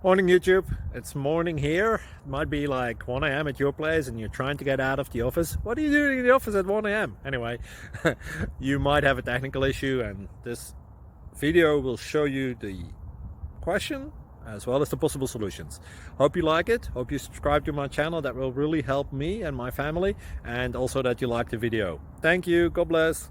Morning YouTube, it's morning here. It might be like 1 a.m. at your place and you're trying to get out of the office. What are you doing in the office at 1 a.m.? Anyway, you might have a technical issue and this video will show you the question as well as the possible solutions. Hope you like it, hope you subscribe to my channel. That will really help me and my family, and also that you like the video. Thank you, God bless.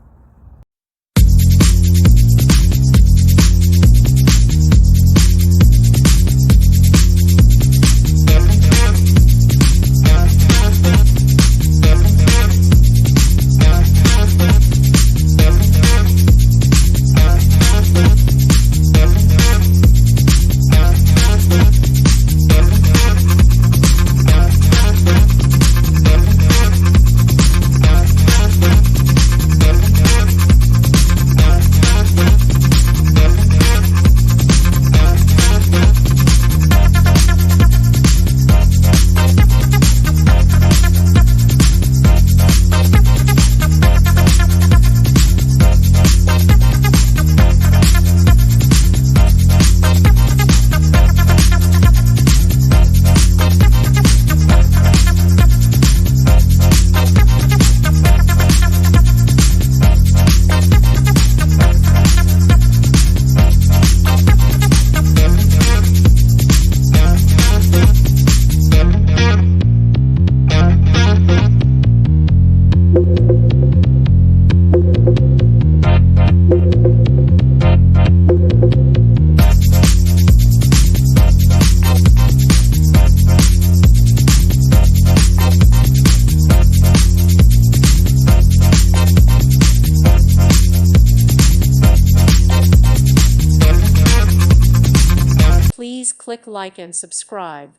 Please click like and subscribe.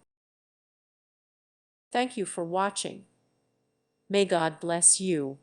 Thank you for watching. May God bless you.